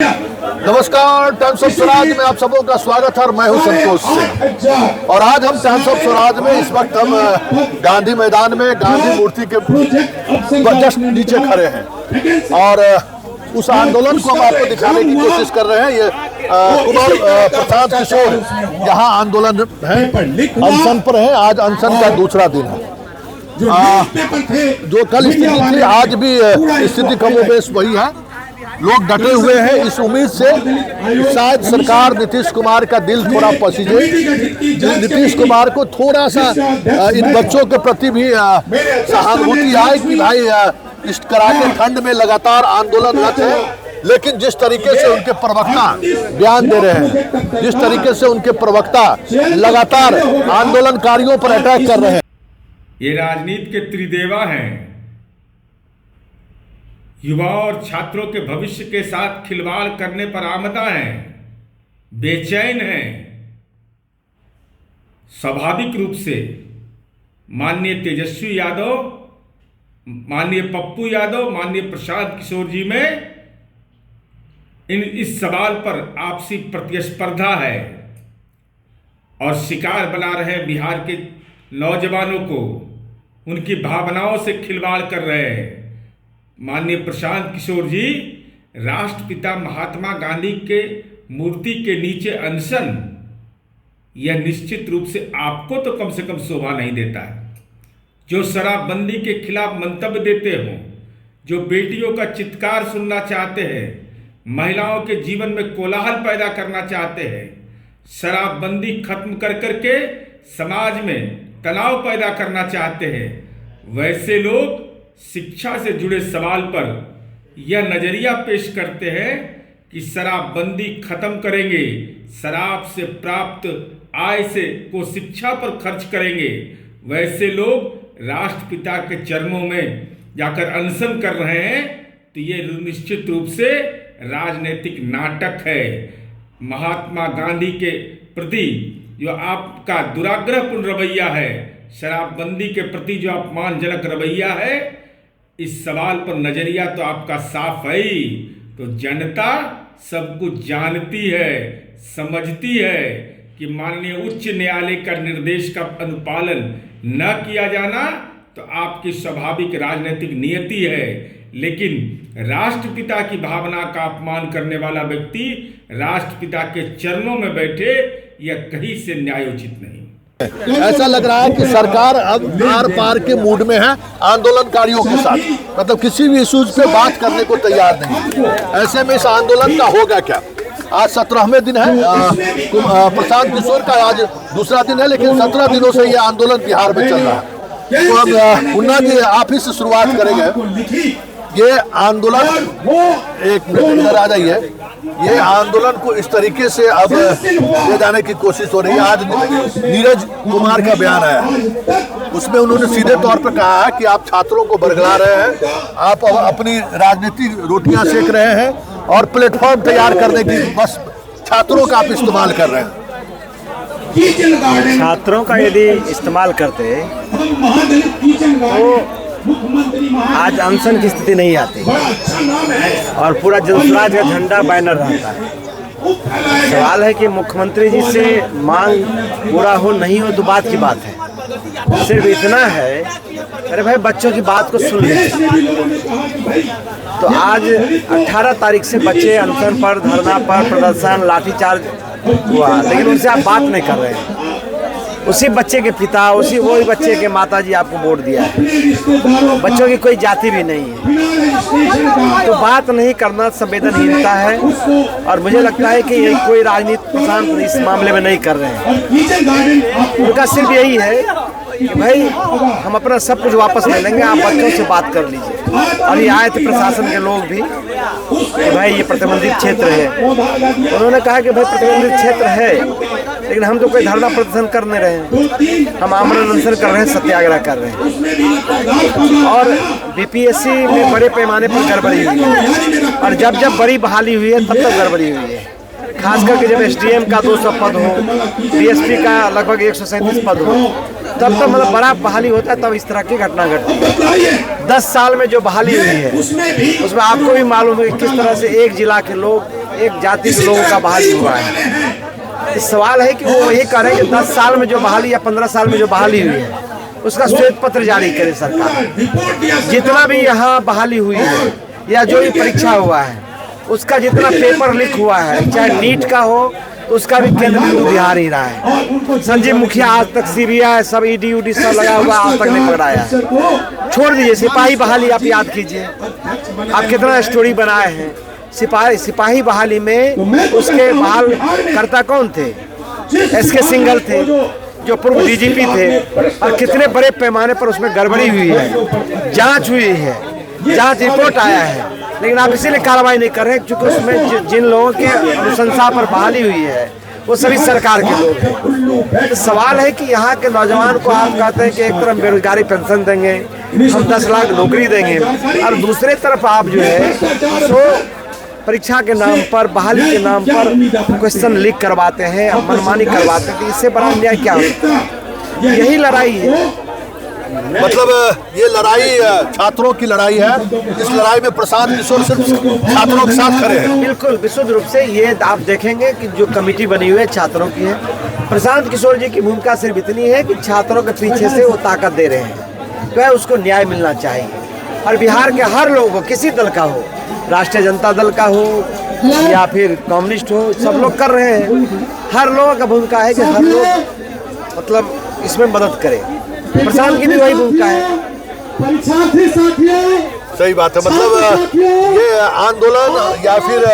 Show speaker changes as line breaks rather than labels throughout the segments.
नमस्कार, times of Swaraj में आप सबों का स्वागत है और मैं हूं संतोष सिंह। और आज हम टाइम्स ऑफ स्वराज में इस वक्त हम गांधी मैदान में गांधी मूर्ति के जस्ट नीचे खड़े हैं और उस आंदोलन को हम आपको दिखाने की कोशिश कर रहे हैं। ये कुमार प्रसाद किशोर यहाँ आंदोलन है, अनशन पर है। आज अनशन का दूसरा दिन है। जो कल स्थिति थी आज भी स्थिति कमोबेश वही है। लोग डटे हुए हैं इस उम्मीद से शायद सरकार नीतीश कुमार का दिल थोड़ा पसीजे, नीतीश कुमार को थोड़ा सा इन बच्चों के प्रति भी सहानुभूति आए कि भाई इस कड़ाके ठंड में लगातार आंदोलनरत है, लेकिन जिस तरीके से उनके प्रवक्ता बयान दे रहे हैं, जिस तरीके से उनके प्रवक्ता लगातार आंदोलनकारियों पर अटैक कर रहे हैं।
ये राजनीति के त्रिदेवा हैं। युवा और छात्रों के भविष्य के साथ खिलवाड़ करने पर आमदा हैं, बेचैन हैं। स्वाभाविक रूप से माननीय तेजस्वी यादव, माननीय पप्पू यादव, माननीय प्रसाद किशोर जी में इस सवाल पर आपसी प्रतिस्पर्धा है और शिकार बना रहे बिहार के नौजवानों को, उनकी भावनाओं से खिलवाड़ कर रहे हैं। माननीय प्रशांत किशोर जी राष्ट्रपिता महात्मा गांधी के मूर्ति के नीचे अनशन, यह निश्चित रूप से आपको तो कम से कम शोभा नहीं देता है। जो शराबबंदी के खिलाफ मंतव्य देते हो, जो बेटियों का चित्कार सुनना चाहते हैं, महिलाओं के जीवन में कोलाहल पैदा करना चाहते हैं, शराबबंदी खत्म कर करके समाज में तनाव पैदा करना चाहते हैं, वैसे लोग शिक्षा से जुड़े सवाल पर यह नजरिया पेश करते हैं कि शराबबंदी खत्म करेंगे, शराब से प्राप्त आय से को शिक्षा पर खर्च करेंगे। वैसे लोग राष्ट्रपिता के चरणों में जाकर अनशन कर रहे हैं, तो ये निश्चित रूप से राजनीतिक नाटक है। महात्मा गांधी के प्रति जो आपका दुराग्रहपूर्ण रवैया है, शराबबंदी के प्रति जो अपमानजनक रवैया है, इस सवाल पर नजरिया तो आपका साफ है ही। तो जनता सब कुछ जानती है, समझती है कि माननीय उच्च न्यायालय का निर्देश का अनुपालन न किया जाना तो आपकी स्वाभाविक राजनीतिक नियति है, लेकिन राष्ट्रपिता की भावना का अपमान करने वाला व्यक्ति राष्ट्रपिता के चरणों में बैठे, यह कहीं से न्यायोचित नहीं।
ऐसा लग रहा है कि सरकार अब आर पार के मूड में है आंदोलनकारियों के साथ, मतलब किसी भी इशूज पे बात करने को तैयार नहीं। ऐसे में इस आंदोलन का होगा क्या? आज 17वें दिन है प्रशांत किशोर का, आज दूसरा दिन है, लेकिन 17 दिनों से ये आंदोलन बिहार में चल रहा है। तो हम मुन्ना जी आप ही से शुरुआत करेंगे। ये आंदोलन एक मिनट इधर आ जाइए। ये आंदोलन को इस तरीके से अब ले जाने की कोशिश हो रही है। आज नीरज कुमार का बयान आया, उसमें उन्होंने सीधे तौर पर कहा है कि आप छात्रों को बरगला रहे हैं, आप अपनी राजनीतिक रोटियां सेक रहे हैं और प्लेटफॉर्म तैयार करने की बस छात्रों का आप इस्तेमाल कर रहे हैं।
छात्रों का यदि इस्तेमाल करते तो आज अनशन की स्थिति नहीं आती और पूरा जनसुराज का झंडा बैनर रहता है। सवाल है कि मुख्यमंत्री जी से मांग पूरा हो नहीं हो तो बात की बात है। सिर्फ इतना है, अरे भाई बच्चों की बात को सुन लीजिए। तो आज 18 तारीख से बच्चे अनशन पर, धरना पर, प्रदर्शन, लाठीचार्ज हुआ, लेकिन उनसे आप बात नहीं कर रहे हैं। उसी बच्चे के पिता, वही बच्चे के माताजी आपको वोट दिया है। बच्चों की कोई जाति भी नहीं है, तो बात नहीं करना संवेदनहीनता है। और मुझे लगता है कि ये कोई राजनीति प्रशांत इस मामले में नहीं कर रहे हैं। उनका सिर्फ यही है कि भाई हम अपना सब कुछ वापस ले लेंगे, आप बच्चों से बात कर लीजिए। और ये आए थे प्रशासन के लोग भी कि भाई ये प्रतिबंधित क्षेत्र है। उन्होंने कहा कि भाई प्रतिबंधित क्षेत्र है, लेकिन हम तो कोई धरना प्रदर्शन कर नहीं रहे हैं, हम आमरण अनशन कर रहे हैं, सत्याग्रह कर रहे हैं। और बीपीएससी में बड़े पैमाने पर गड़बड़ी हुई है, और जब जब बड़ी बहाली हुई है तब तक गड़बड़ी हुई है। खास करके जब एसडीएम का 200 पद हो, डीएसपी का लगभग 137 पद हो, तब तो मतलब बड़ा बहाली होता है, तब इस तरह की घटना घटती है। 10 साल में जो बहाली हुई है उसमें आपको भी मालूम है किस तरह से एक जिला के लोग एक जाति के लोगों का बहाली हुआ है। तो सवाल है कि वो वही करें कि 10 साल में जो बहाली या 15 साल में जो बहाली हुई है उसका श्वेत पत्र जारी करे सरकार। जितना भी यहाँ बहाली हुई है या जो भी परीक्षा हुआ है उसका जितना पेपर लीक हुआ है, चाहे नीट का हो तो उसका भी केंद्र बिंदु बिहार ही रहा है। संजीव मुखिया आज तक सीबीआई सब ईडी उडी सब लगा हुआ, आज तक नहीं पकड़ाया है। छोड़ दीजिए सिपाही बहाली, आप याद कीजिए आप कितना स्टोरी बनाए हैं। सिपाही बहाली में उसके बहाल करता कौन थे? एसके सिंघल थे जो पूर्व डीजीपी थे, और कितने बड़े पैमाने पर उसमें गड़बड़ी हुई है, जांच हुई है, जांच रिपोर्ट आया है, लेकिन आप इसीलिए कार्रवाई नहीं कर रहे क्योंकि उसमें जिन लोगों के अनुशंसा पर बहाली हुई है वो सभी सरकार के लोग हैं। तो सवाल है कि यहाँ के नौजवान को आप कहते हैं कि एक तरफ बेरोजगारी पेंशन देंगे, हम 10 लाख नौकरी देंगे, और दूसरे तरफ आप जो है सो परीक्षा के नाम पर, बहाली के नाम पर क्वेश्चन लीक करवाते हैं, मनमानी करवाते हैं। इससे बड़ा अन्याय क्या होता है? यही लड़ाई है।
मतलब ये लड़ाई छात्रों की लड़ाई है। इस लड़ाई में प्रशांत किशोर सिर्फ छात्रों के साथ खड़े हैं।
बिल्कुल विशुद्ध रूप से ये आप देखेंगे कि जो कमेटी बनी हुई है छात्रों की है, प्रशांत किशोर जी की भूमिका सिर्फ इतनी है कि छात्रों के पीछे से वो ताकत दे रहे हैं, तो उसको न्याय मिलना चाहिए। और बिहार के हर लोगों को, किसी दल का हो, राष्ट्रीय जनता दल का हो या फिर कम्युनिस्ट हो, सब लोग कर रहे हैं। हर लोगों का भूमिका है कि हर लोग मतलब इसमें मदद करें। प्रशांत की भी वही भूमिका है।
सही बात है। मतलब ये आंदोलन या फिर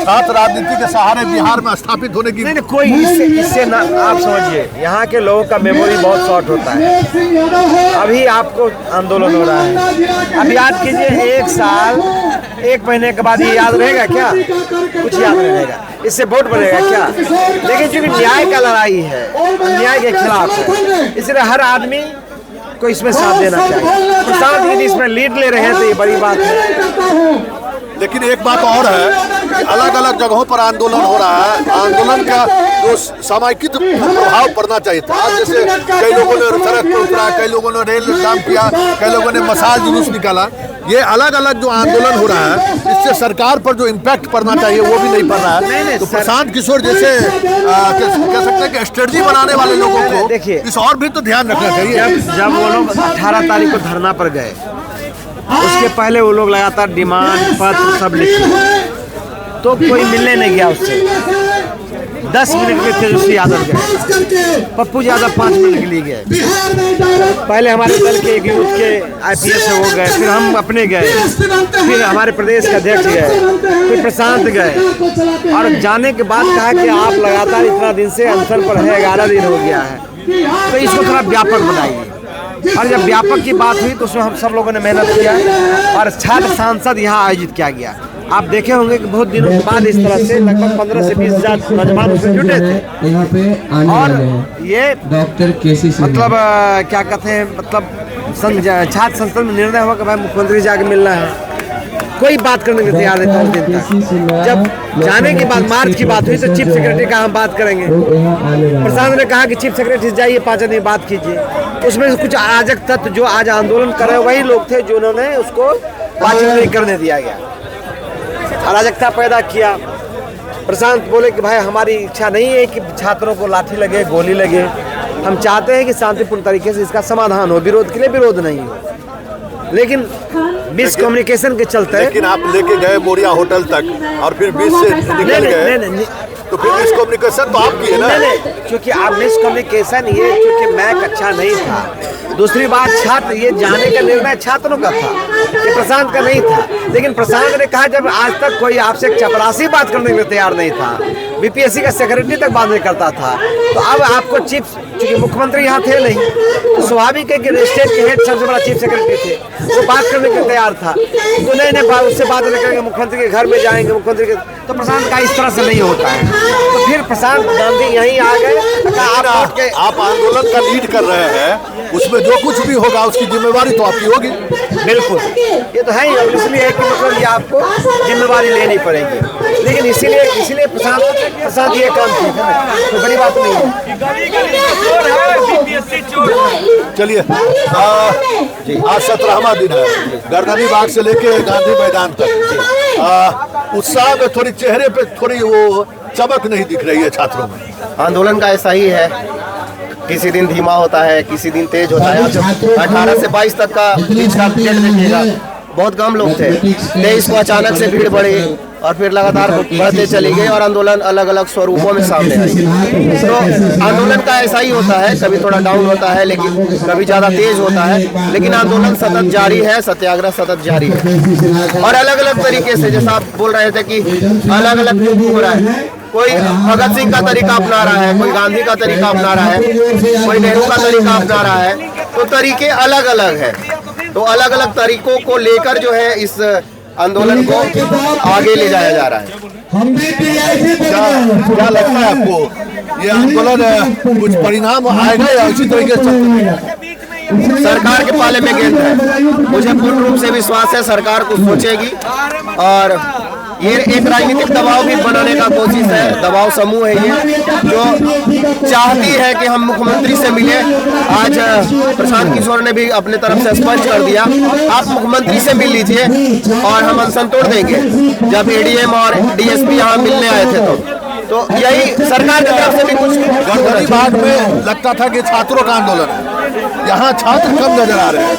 छात्र राजनीति के सहारे बिहार में स्थापित होने की
नहीं, कोई इससे ना, आप समझिए यहाँ के लोगों का मेमोरी बहुत शॉर्ट होता है। अभी आपको आंदोलन हो रहा है, अब याद कीजिए 1 साल 1 महीने के बाद ये याद रहेगा क्या? कुछ याद नहीं रहेगा। इससे वोट बढ़ेगा क्या? लेकिन चूंकि न्याय का लड़ाई है, अन्याय के खिलाफ है, इसलिए हर आदमी को इसमें साथ देना चाहिए। प्रशांत यदि इसमें लीड ले रहे हैं तो ये बड़ी बात है।
लेकिन एक बात और है कि अलग अलग जगहों पर आंदोलन हो रहा है। आंदोलन का जो सामाजिक प्रभाव पड़ना चाहिए था, आज जैसे कई लोगों ने सड़क पर उतरा, कई लोगों ने रेल जाम किया, कई लोगों ने मसाल जुलूस निकाला। ये अलग अलग जो आंदोलन हो रहा है इससे सरकार पर जो इम्पैक्ट पड़ना चाहिए वो भी नहीं पड़ रहा है। तो प्रशांत किशोर जैसे कह सकते हैं कि स्ट्रेटजी बनाने वाले लोगों को
देखिए,
इस और भी तो ध्यान रखना चाहिए।
जब वो लोग 18 तारीख को धरना पर गए, उसके पहले वो लोग लगातार डिमांड पत्र सब लिखे, तो कोई मिलने नहीं गया उससे। 10 मिनट में तेजस्वी यादव गए, पप्पू यादव 5 मिनट के लिए गए। पहले हमारे दल के एक यूथ के IPS है वो गए, फिर हम अपने गए, फिर हमारे प्रदेश के अध्यक्ष गए, फिर प्रशांत गए, और जाने के बाद कहा कि आप लगातार इतना दिन से अनशन पर है, 11 दिन हो गया है, तो इसको थोड़ा व्यापक बनाइए। और जब व्यापक की बात हुई तो उसमें हम सब लोगों ने मेहनत किया और छात्र सांसद यहाँ आयोजित किया गया। आप देखे होंगे कि बहुत दिनों के बाद इस तरह से लगभग 15 से 20 हजार नौजवान उसमें जुटे थे।
यहाँ पे
और ये
डॉक्टर KC
मतलब क्या कहते हैं, मतलब छात्र संसद में निर्णय हुआ कि भाई मुख्यमंत्री जाके मिलना है, कोई बात करने के तैयार नहीं था उस दिन तक। जब जाने की बात, मार्च की बात हुई तो चीफ सेक्रेटरी का हम बात करेंगे। प्रशांत ने कहा कि चीफ सेक्रेटरी जाइए 5 दिन बात कीजिए। उसमें से कुछ अराजक तत्व जो आज आंदोलन कर रहे हैं वही लोग थे जिन्होंने उसको बातचीत नहीं करने दिया गया, अराजकता पैदा किया। प्रशांत बोले कि भाई हमारी इच्छा नहीं है कि छात्रों को लाठी लगे, गोली लगे, हम चाहते हैं कि शांतिपूर्ण तरीके से इसका समाधान हो, विरोध के लिए विरोध नहीं हो। लेकिन मिसकम्युनिकेशन के चलते,
लेकिन आप लेके गए मोरिया होटल तक और फिर बीच से निकल गए, तो फिर मिसकम्युनिकेशन तो आपकी है ना?
क्योंकि आप मिसकम्युनिकेशन ये क्योंकि मैक अच्छा नहीं था। दूसरी बात, छात्र ये जाने का निर्णय छात्रों का था, ये प्रशांत का नहीं था। लेकिन प्रशांत ने कहा जब आज तक कोई आपसे चपरासी बात करने के लिए तैयार नहीं था, बीपीएससी का सेक्रेटरी तक बात नहीं करता था, तो अब आपको चीफ, क्योंकि मुख्यमंत्री यहाँ थे नहीं, तो स्वाभाविक है कि स्टेट के हेड सबसे बड़ा चीफ सेक्रेटरी थे, वो बात करने के लिए तैयार था। तो नहीं उससे बात नहीं करेंगे, मुख्यमंत्री के घर में जाएंगे, मुख्यमंत्री के, तो प्रशांत का इस तरह से नहीं होता है। तो फिर प्रशांत गांधी यहीं आ गए।
आप आंदोलन का लीड कर रहे हैं, उसमें जो कुछ भी होगा उसकी जिम्मेवारी तो आपकी होगी।
बिल्कुल, ये तो है ही, इसलिए है कि मतलब ये आपको जिम्मेवारी लेनी पड़ेगी। लेकिन इसीलिए प्रशांत ये काम किए थे, तो बड़ी बात नहीं है।
चलिए, आज 17वां दिन है, गर्दनी बाग से लेके गांधी मैदान तक। उत्साह में थोड़ी चेहरे पे थोड़ी वो चमक नहीं दिख रही है छात्रों में।
आंदोलन का ऐसा ही है, किसी दिन धीमा होता है, किसी दिन तेज होता है। 18 से 22 तक का बीच का पीरियड देखिएगा, बहुत कम लोग थे। 23 को अचानक से भीड़ बढ़ी और फिर लगातार बढ़ते चली गई और आंदोलन अलग अलग स्वरूपों में सामने आई। तो आंदोलन का ऐसा ही होता है, कभी थोड़ा डाउन होता है, लेकिन कभी ज़्यादा तेज होता है, लेकिन आंदोलन सतत जारी है, सत्याग्रह सतत जारी है। और अलग अलग तरीके से, जैसा आप बोल रहे थे कि अलग अलग हो रहा है, कोई भगत सिंह का तरीका अपना रहा है, कोई गांधी का तरीका अपना रहा है, कोई नेहरू का तरीका अपना रहा है, तो तरीके अलग अलग है। तो अलग अलग तरीकों को लेकर जो है इस आंदोलन को आगे ले जाया जा रहा है।
क्या लगता है आपको, ये आंदोलन कुछ परिणाम आएगा या उसी तरीके से?
सरकार के पाले में गेंद है, मुझे पूर्ण रूप से विश्वास है सरकार कुछ सोचेगी और ये एक राजनीतिक दबाव भी बनाने का कोशिश है, दबाव समूह है ये, जो चाहती है कि हम मुख्यमंत्री से मिले। आज प्रशांत किशोर ने भी अपने तरफ से स्पष्ट कर दिया, आप मुख्यमंत्री से मिल लीजिए और हम अनशन तोड़ देंगे। जब एडीएम और डीएसपी यहाँ मिलने आए थे तो यही सरकार की तरफ से भी कुछ
गणपति बाग में लगता था कि छात्रों का आंदोलन है, यहाँ छात्र कम नजर आ रहे हैं।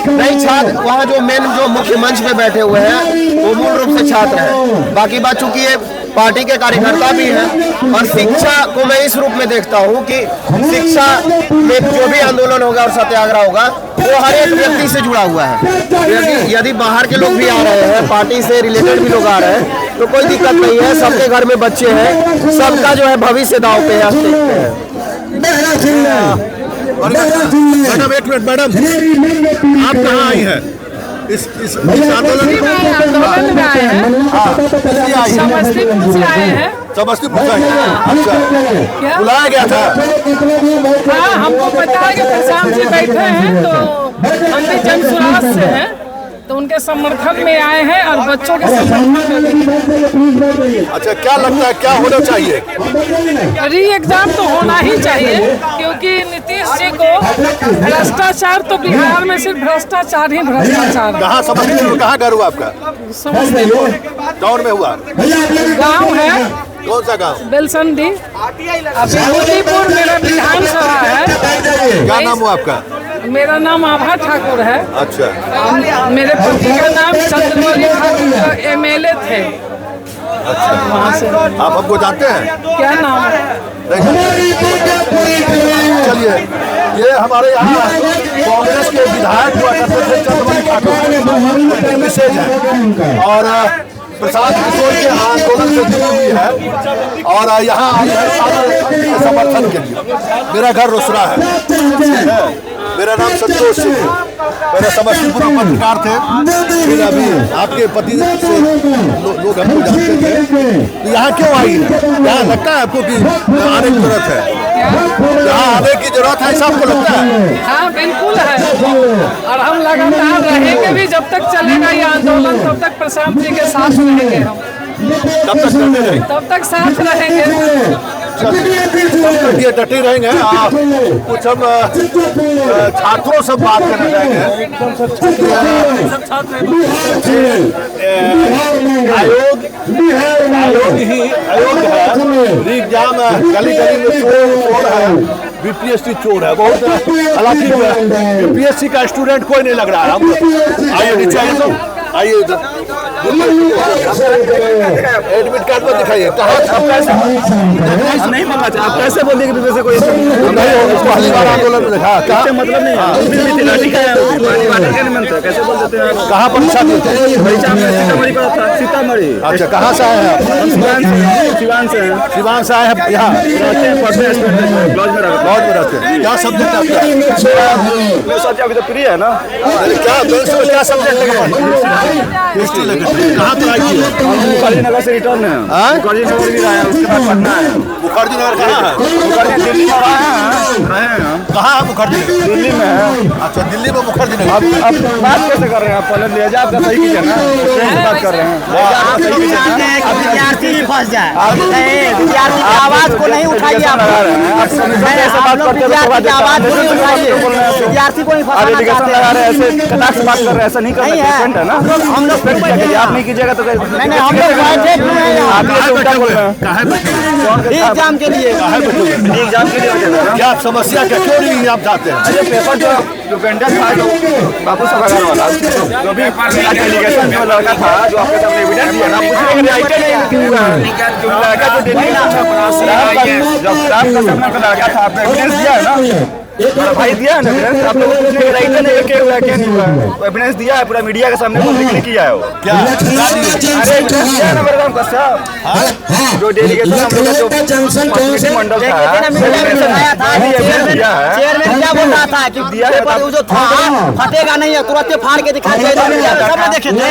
नहीं, छात्र वहाँ जो मुख्य मंच पे बैठे हुए हैं वो मूल रूप से छात्र हैं। बाकी बात चूंकि ये पार्टी के कार्यकर्ता भी हैं और शिक्षा को मैं इस रूप में देखता हूँ कि शिक्षा में जो भी आंदोलन होगा और सत्याग्रह होगा वो हर एक व्यक्ति से जुड़ा हुआ है। यदि बाहर के लोग भी आ रहे हैं, पार्टी से रिलेटेड भी लोग आ रहे हैं, तो कोई दिक्कत नहीं है। सबके घर में बच्चे हैं, सबका जो है भविष्य दांव पे है।
मैडम एक मिनट, मैडम आप कहाँ आई हैं? इस आंदोलन
में आए हैं, समस्तीपुर से आए हैं।
समस्तीपुर से? अच्छा, बुलाया गया था?
हाँ, हमको पता है कि प्रशांत जी बैठे हैं, तो हम भी जनसुराज से हैं, तो उनके समर्थन में आए हैं और बच्चों के समर्थन में।
अच्छा, क्या लगता है क्या होना चाहिए?
री एग्जाम तो होना ही चाहिए, क्योंकि नीतीश जी को भ्रष्टाचार, तो बिहार में सिर्फ भ्रष्टाचार ही भ्रष्टाचार।
कहाँ समस्तीपुर, कहाँ घर हुआ आपका?
समस्तीपुर
टाउन में हुआ?
गाँव है,
कौन सा गाँव?
बेलसंडी। अभी मोतीपुर मेरा विधानसभा है।
क्या नाम हुआ आपका?
मेरा नाम आभा ठाकुर है।
अच्छा,
मेरे पति का नाम चंद्रमौली ठाकुर MLA थे।
अच्छा,
वहाँ से।
आप हमको जानते हैं?
क्या नाम है?
चलिए, ये हमारे यहाँ कांग्रेस के विधायक हुआ करते थे चंद्रमौली ठाकुर, उनकी विशेष है और प्रशांत किशोर के आंदोलन से जुड़ी हुई है और यहाँ आई है समर्थन के लिए। मेरा घर रोसड़ा है। मेरा नाम संतोष सिंह है। पहले समस्तीपुर में पत्रकार थे, फिर अभी आपके पति से लोग हमको जानते थे। तो यहाँ क्यों आई है? यहाँ लगता है आपको कि आने की जरूरत है? यहाँ आने की जरूरत है, ऐसा आपको लगता है?
हाँ, बिल्कुल है। और हम लगातार रहेंगे भी, जब तक चलेगा ये आंदोलन तब तक प्रशांत जी के साथ रहेंगे हम। तब तक साथ रहेंगे।
ये डटे रहेंगे। कुछ हम छात्रों से बात करना चाहेंगे। आयोग है, एग्जाम गली गली में चोर है, बीपीएससी चोर है बहुत। हालांकि बीपीएससी का स्टूडेंट कोई नहीं लग रहा है। आइए नीचे आइए, तो आइए इधर एडमिट कार्ड पर दिखाइए। कहाँ
नहीं मांगा, आप कैसे बोल दिए कि से कोई
पहली बार आंदोलन में देखा?
मतलब नहीं है, कैसे बोल देते हैं?
कहाँ परीक्षा दी?
सीतामढ़ी का था, सीतामढ़ी।
अच्छा, कहाँ से आए हैं आप?
सिवान से हैं।
सिवान से आए हैं यहाँ? लॉज में रहते हैं। क्या सब्जेक्ट आपका?
अभी तो फ्री है ना।
क्या क्या सब्जेक्ट लगे? हिस्ट्री लगे। कहाँ पढ़ाई की?
मुखर्जी नगर से रिटर्न है। मुखर्जी नगर भी रहा है, उसके बाद पटना है।
मुखर्जी नगर कहाँ है?
मुखर्जी दिल्ली में रहे हैं।
कहाँ है मुखर्जी नगर?
दिल्ली में है।
अच्छा, दिल्ली में मुखर्जी नगर।
अब बात कैसे कर रहे हैं आप? पहले लिहाजा आपका सही कीजिए ना, बात कर रहे हैं।
विद्यार्थी फंस जाए, विद्यार्थी की आवाज को नहीं उठाइए। आप
ऐसे बात करते हैं,
आवाज को नहीं उठाइए, विद्यार्थी को नहीं फंसाना चाहते हैं।
ऐसे कटाक्ष बात कर रहे हैं, ऐसा नहीं करना है ना।
हम लोग
बात नहीं कीजिएगा तो
नहीं नहीं, हम लोग बैठे हुए हैं यहाँ।
आप ये उल्टा बोल रहे हैं।
काहे बैठे हुए?
एग्जाम के लिए।
काहे बैठे हुए?
एग्जाम के लिए बैठे थे ना?
क्या समस्या क्या, क्यों नहीं आप जाते हैं?
अरे पेपर जो पेंडेंट था, जो बापू सभागार वाला, जो भी डेलीगेशन जो लड़का था, जो आपके सामने एविडेंस दिया ना, पूछने के राइट नहीं हुआ है। लड़का जो डेलीगेशन जो खराब का सामने का लड़का था, आपने एविडेंस दिया है ना? भाई दिया है ना एविडेंस? आप लोगों को पूछने के राइट नहीं है कि हुआ क्या नहीं हुआ है। तो एविडेंस दिया है, पूरा मीडिया के सामने पब्लिकली किया है वो।
क्या
अरे एविडेंस दिया है ना मेरे का साहब, जो डेलीगेशन हम लोग का जो प्रतिनिधि मंडल था,
चेयरमैन क्या बोल रहा था कि पेपर जो था फटेगा नहीं है, तुरंत फाड़ के दिखा दिया। सब देखे थे,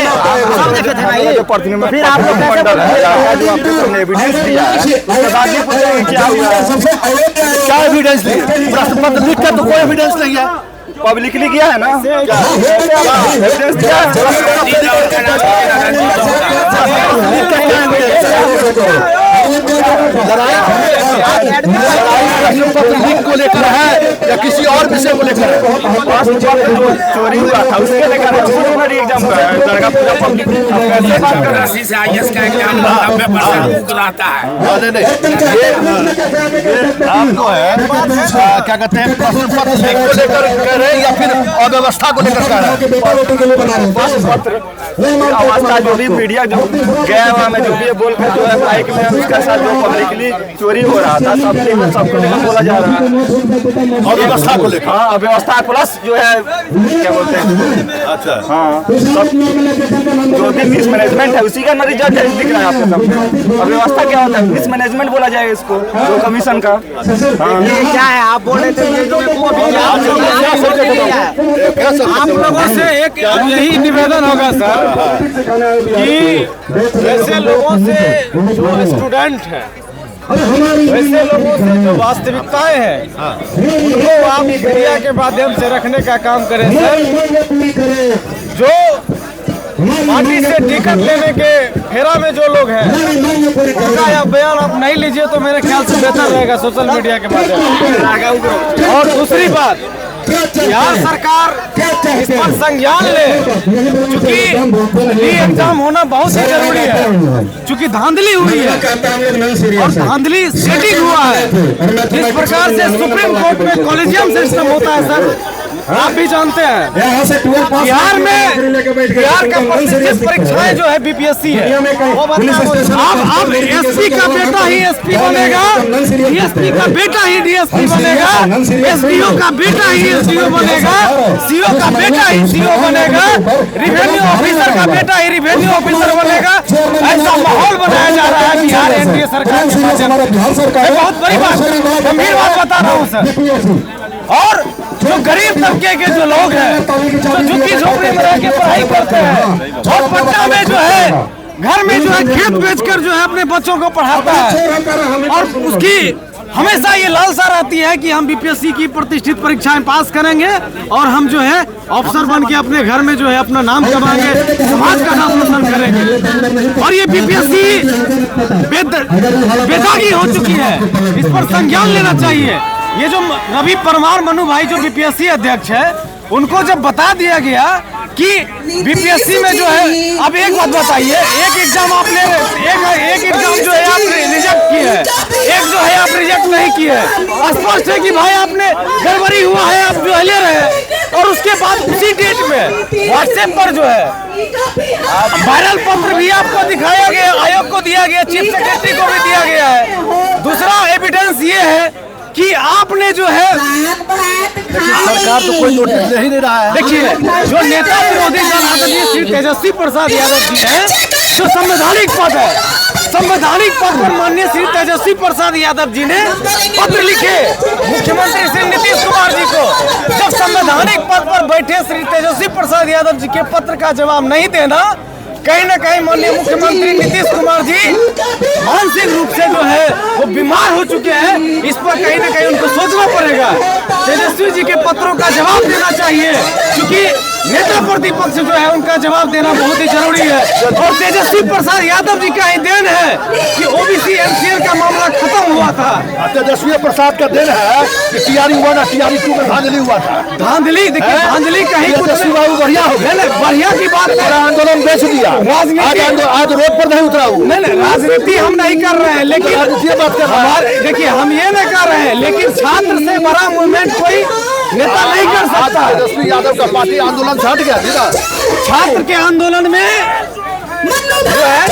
सब देखे थे ना ये। फिर आप लोग कैसे
मंडल है जो आपके सामने एविडेंस दिया है, उसके बाद भी पूछेंगे क्या हुआ है,
क्या एविडेंस दिया? प्रश्न पत्र लिख कर तो कोई एविडेंस नहीं है।
पब्लिकली किया है ना? एविडेंस दिया
प्रश्न पत्र लिख को लेकर है या किसी और विषय को लेकर है?
चोरी हुआ था उसके लेकर एग्जाम का लड़का पूरा पब्लिक कैसे बात कर रहा है?
से आईएएस का एग्जाम 90% रहता है।
नहीं ये आप जो है क्या कहते हैं, प्रश्न पत्र लिख को लेकर कह रहे हैं या फिर अव्यवस्था को लेकर कह रहे हैं?
अवस्था जो भी मीडिया जो गया वहाँ में जो भी बोल कर जो है माइक में उसका साथ जो पब्लिकली चोरी हो रहा था, सबको लेकर बोला जा रहा है।
अव्यवस्था को लेकर?
हाँ, अव्यवस्था प्लस जो है क्या बोलते हैं,
अच्छा
हाँ, सब जो भी मिसमैनेजमेंट है उसी का रिजल्ट दिख रहा है आपके सामने। अव्यवस्था क्या होता है? मिसमैनेजमेंट बोला जाएगा इसको, जो कमीशन का।
ये क्या है? आप बोल रहे थे ये जो
हम लोगों से एक यही निवेदन होगा सर कि ऐसे लोगों से जो स्टूडेंट हैं, वैसे लोगों से जो वास्तविकताएं हैं, उनको आप मीडिया के माध्यम से रखने का काम करें सर। जो पार्टी से टिकट लेने के फेरा में जो लोग हैं, उनका यह बयान आप नहीं लीजिए तो मेरे ख्याल से बेहतर रहेगा सोशल मीडिया के माध्यम से। और दूसरी बात, बिहार सरकार इस पर संज्ञान ले, चूंकि री एग्जाम होना बहुत ही जरूरी है, चूंकि धांधली हुई है और धांधली सेटिंग हुआ है। जिस प्रकार से सुप्रीम कोर्ट में कॉलेजियम सिस्टम होता है सर, आप भी जानते हैं बिहार का प्रतिष्ठित परीक्षाएं जो है बीपीएससी है। अब एसपी का बेटा ही एसपी बनेगा, डीएसपी का बेटा ही डीएसपी बनेगा, एसडीओ का बेटा ही एसडीओ बनेगा, सीओ का बेटा ही सीओ बनेगा, रिवेन्यू ऑफिसर का बेटा ही रिवेन्यू ऑफिसर बनेगा। ऐसा माहौल बनाया जा रहा है बिहार एनडीए सरकार के माध्यम से। बहुत बड़ी बात, गंभीर बात बता रहा हूँ सर। और जो गरीब तबके के जो लोग हैं, जो झुग्गी झोपड़ी में रह के पढ़ाई करते हैं और पटना में जो है घर में जो है खेत बेचकर जो है अपने बच्चों को पढ़ाता है, और उसकी हमेशा ये लालसा रहती है कि हम बीपीएससी की प्रतिष्ठित परीक्षाएं पास करेंगे और हम जो है अफसर बन के अपने घर में जो है अपना नाम कमाएंगे, समाज का नाम रोशन करेंगे। और ये बीपीएससी बेदागी हो चुकी है, इस पर संज्ञान लेना चाहिए। ये जो रवि परमार मनु भाई जो बीपीएससी अध्यक्ष है, उनको जब बता दिया गया कि बीपीएससी में जो है, अब एक बात बताइए, एक एग्जाम आपने एक एग्जाम जो है आप रिजेक्ट किए है, एक जो है आप रिजेक्ट नहीं किए है। स्पष्ट है कि भाई आपने गड़बड़ी हुआ है, आप जो है ले रहे हैं। और उसके बाद उसी डेट में व्हाट्सएप पर जो है वायरल पत्र भी आपको दिखाया गया, आयोग को दिया गया, चीफ सेक्रेटरी को भी दिया गया है। दूसरा एविडेंस ये है कि आपने जो है,
सरकार तो कोई नोटिस ले ही नहीं रहा है।
देखिए, जो नेता विरोधी दल आदरणीय श्री तेजस्वी प्रसाद यादव जी हैं, जो संवैधानिक पद है, संवैधानिक पद पर माननीय श्री तेजस्वी प्रसाद यादव जी ने पत्र लिखे मुख्यमंत्री श्री नीतीश कुमार जी को। जब संवैधानिक पद पर बैठे श्री तेजस्वी प्रसाद यादव जी के पत्र का जवाब नहीं देना, कहीं न कहीं माननीय मुख्यमंत्री नीतीश कुमार जी मानसिक रूप से जो है वो बीमार हो चुके हैं। इस पर कहीं न कहीं उनको सोचना पड़ेगा। तेजस्वी जी के पत्रों का जवाब देना चाहिए, क्योंकि नेता प्रतिपक्ष जो है उनका जवाब देना बहुत ही जरूरी है। और तेजस्वी प्रसाद यादव जी का ही देन है कि ओबीसी एमसीएल का मामला खत्म हुआ था।
तेजस्वी प्रसाद का दिन है कि TRE 1 और TRE 2 में धांधली हुआ था।
धांधली देखिए, धांधली कहीं कुछ
तेजस्वी बाबू बढ़िया हो गया,
बढ़िया की बात है।
पूरा आंदोलन बेच दिया। आज रोड पर नहीं उतरा हूँ।
नहीं, राजनीति हम नहीं कर रहे हैं, लेकिन
बात कर
हमारे देखिए, हम ये नहीं कर रहे हैं, लेकिन छात्र से बड़ा मूवमेंट कोई नेता नहीं कर सकता।
तेजस्वी यादव का पार्टी आंदोलन से हट गया जी ना।
छात्र के आंदोलन में जो है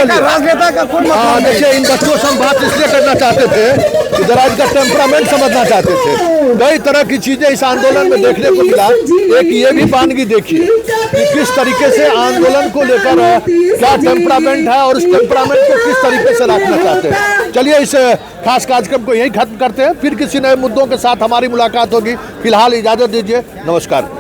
राजनेता का कोई मतलब नहीं।
देखिए, इन बच्चों से हम बात इसलिए करना चाहते थे कि जरा इनका टेम्परामेंट समझना चाहते थे। कई तरह की चीजें इस आंदोलन में देखने को मिला। एक ये भी वानगी देखिए कि किस तरीके से आंदोलन को लेकर क्या टेम्परामेंट है और उस टेम्परामेंट को किस तरीके से रखना चाहते हैं। चलिए, इस खास कार्यक्रम को यहीं खत्म करते हैं, फिर किसी नए मुद्दों के साथ हमारी मुलाकात होगी। फिलहाल इजाजत दीजिए, नमस्कार।